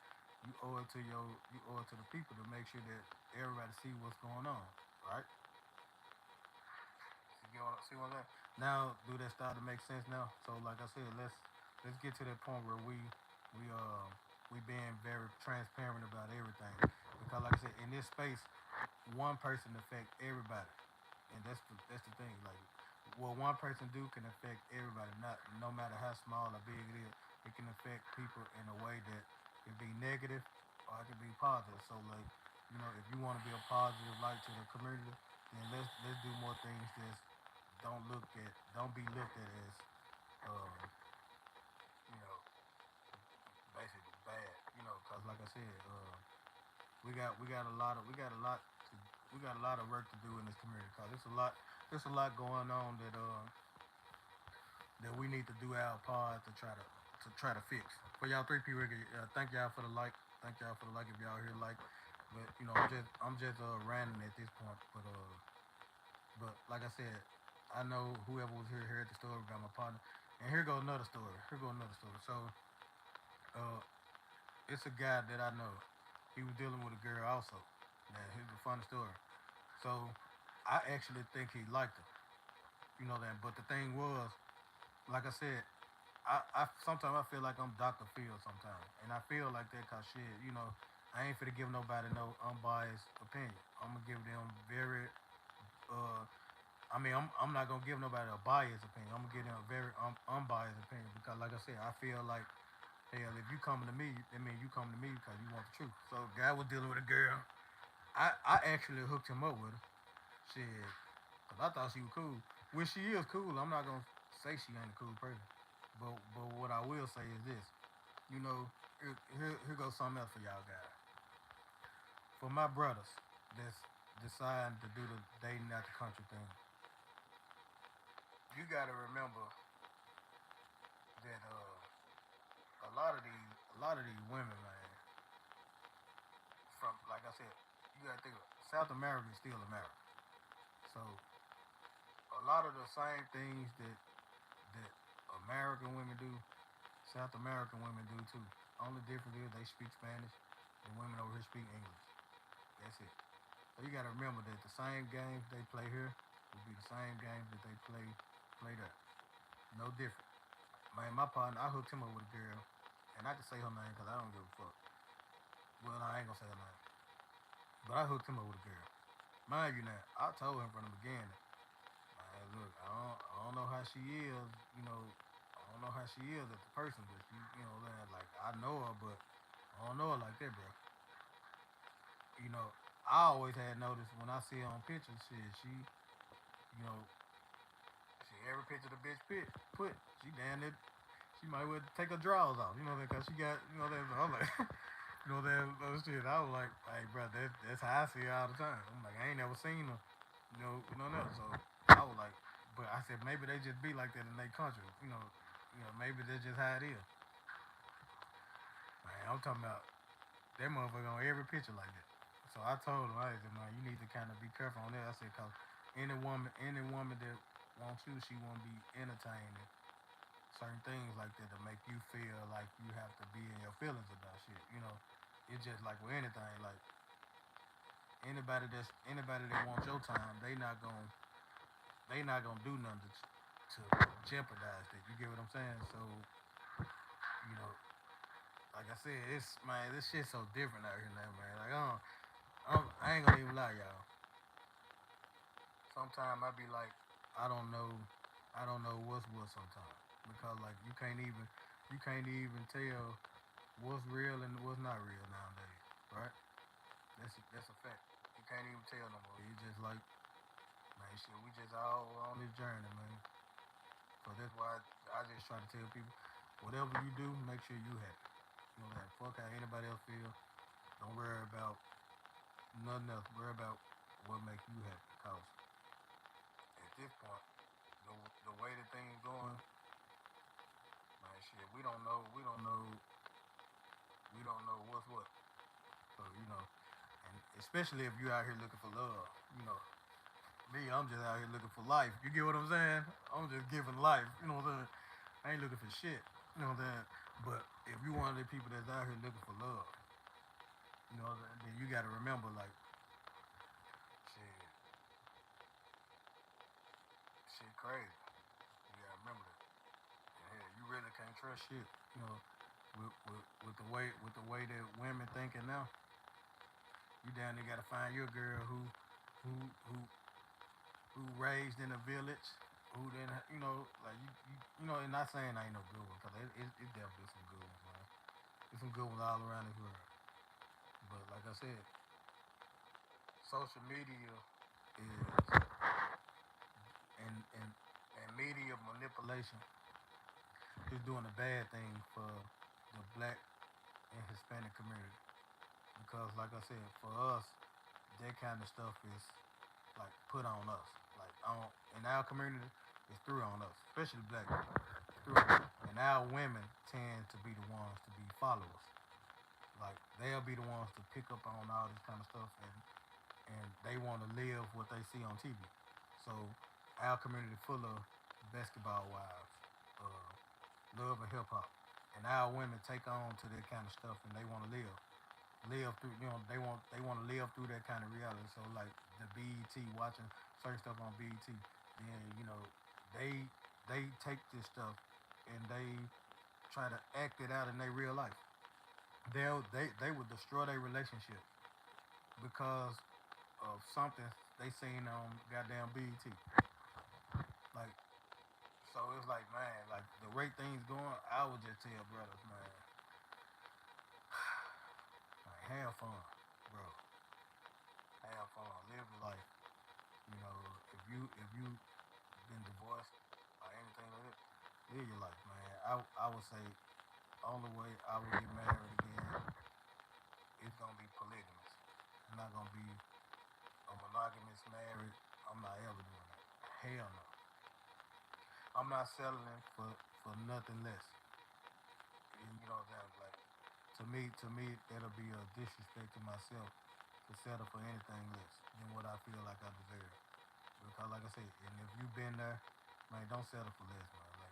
you owe it to the people to make sure that everybody see what's going on, right? See what I'm saying? Now, do that start to make sense now? So, like I said, let's get to that point where we being very transparent about everything because, like I said, in this space, one person affect everybody, and that's the thing. Like, what one person do can affect everybody, not no matter how small or big it is. It can affect people in a way that can be negative or it can be positive. So, like, if you want to be a positive light to the community, then let's do more things that don't be looked at as um, you know basically bad. Cause like I said, we got a lot of work to do in this community. Cause there's a lot going on that we need to do our part to try to fix. For y'all three people, thank y'all for the like. Thank y'all for the like if y'all here like. But I'm just ranting at this point. But like I said, I know whoever was here heard the story about my partner. And here go another story. Here go another story. So uh, it's a guy that I know. He was dealing with a girl also. Now here's a funny story. So I actually think he liked her. You know that. But the thing was, like I said, I sometimes I feel like I'm Dr. Phil sometimes, and I feel like that cause shit, I ain't finna give nobody no unbiased opinion. I'm gonna give them very uh I mean, I'm not gonna give nobody a biased opinion. I'm gonna give them a very unbiased opinion because, like I said, I feel like hell, if you coming to me, that means you coming to me because you want the truth. So, guy was dealing with a girl. I actually hooked him up with her. Shit, cause I thought she was cool. When she is cool, I'm not gonna say she ain't a cool person. But what I will say is this. You know, here goes something else for y'all guys. For my brothers that's deciding to do the dating out the country thing, you gotta remember that a lot of these women, man, from like I said, you gotta think of South America is still America. So a lot of the same things that American women do, South American women do too. Only difference is they speak Spanish, and women over here speak English. That's it. So you gotta remember that the same games they play here will be the same games that they play there. No different. Man, my partner, I hooked him up with a girl, and I can say her name because I don't give a fuck. Well, I ain't gonna say her name, but I hooked him up with a girl. Mind you now, I told him from the beginning, man, look, I don't know how she is, I don't know how she is as a person, but like I know her, but I don't know her like that, bro. You know, I always had noticed when I see her on pictures, you know, every picture the bitch put, she damn it, she might well take her drawers off, you know, because she got, you know, that, I'm like, you know, that other shit. I was like, hey, bro, that's how I see her all the time. I'm like, I ain't never seen her, you know, that. So I was like, but I said, maybe they just be like that in their country, maybe that's just how it is. Man, I'm talking about that motherfucker on every picture like that. So I told him, I said, man, you need to kind of be careful on that. I said, cause any woman that wants you, she won't be entertaining certain things like that to make you feel like you have to be in your feelings about shit. It's just like with anything. Like anybody that wants your time, they not gonna do nothing to jeopardize that. You get what I'm saying? So you know, like I said, it's man, this shit's so different out here now, man. Like I ain't gonna even lie, y'all. Sometimes I be like, I don't know, I don't know what's what sometimes because like you can't even tell what's real and what's not real nowadays, right? That's a fact. You can't even tell no more. You just like, man, shit. We just all on this journey, man. So that's why I just try to tell people, whatever you do, make sure you happy. You know that. Fuck how anybody else feel. Don't worry about nothing else. Worry about what makes you happy. Cause at this point, the way the things going, man, shit. We don't know what's what. So and especially if you out here looking for love, you know, me, I'm just out here looking for life. You get what I'm saying? I'm just giving life. You know what I'm saying? I ain't looking for shit. You know what I'm saying? But if you one of the people that's out here looking for love, then you got to remember, like, shit, shit crazy. You got to remember that. And hell, you really can't trust shit. You know, with the way that women thinking now, you down there got to find your girl who who who raised in a village, who then like and not saying I ain't no good one, because it definitely some good ones, man. There's some good ones all around this world. But like I said, social media is and media manipulation is doing a bad thing for the black and Hispanic community, because like I said, for us, that kind of stuff is like put on us. Like in our community, it's through on us, especially black people. It's through on us. And our women tend to be the ones to be followers. Like they'll be the ones to pick up on all this kind of stuff, and they want to live what they see on TV. So our community full of basketball wives, uh, love and hip hop, and our women take on to that kind of stuff, and they want to live through. They want to live through that kind of reality. So like the BET, watching certain stuff on BET, then they they take this stuff and they try to act it out in their real life. They would destroy their relationship because of something they seen on goddamn BET. Like, so it's like, man, like the way things going, I would just tell brothers, man, like have fun, bro, have fun, live your life. You know, if you been divorced or anything like that, live your life, man. I would say only way I would get married again is gonna be polygamous. I'm not gonna be a monogamous marriage. I'm not ever doing that. Hell no. I'm not settling for nothing less. You know what I'm saying? Like to me, that'll be a disrespect to myself to settle for anything less than what I feel like I deserve. Because like I said, and if you've been there, man, don't settle for less, man. Like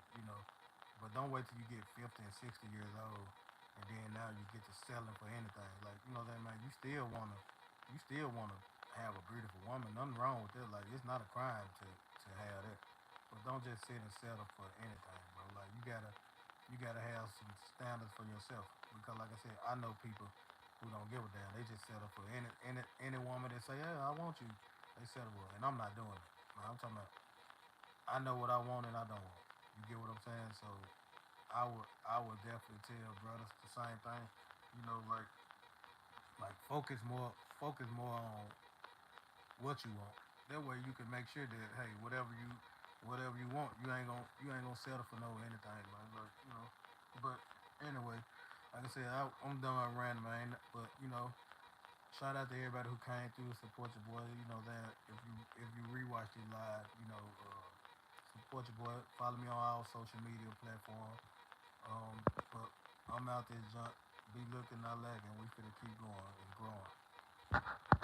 but don't wait till you get 50 and 60 years old, and then now you get to selling for anything. Like that, man. You still wanna have a beautiful woman. Nothing wrong with that. Like it's not a crime to have that. But don't just sit and settle for anything, bro. Like you gotta have some standards for yourself. Because like I said, I know people who don't give a damn. They just settle for any woman that say, "Yeah, I want you." They settle for it, and I'm not doing it. Man, I'm talking about I know what I want and I don't want. You get what I'm saying? So I would definitely tell brothers the same thing. You know, like focus more on what you want. That way you can make sure that hey, whatever you want, you ain't gonna settle for no anything, man. Like you know, but anyway, like I said, I'm done with ranting, man. But you know, shout out to everybody who came through and support your boy. You know that if you rewatch it live, support your boy. Follow me on all social media platforms. But I'm out there, junk. Be looking, not lagging. We finna keep going and growing.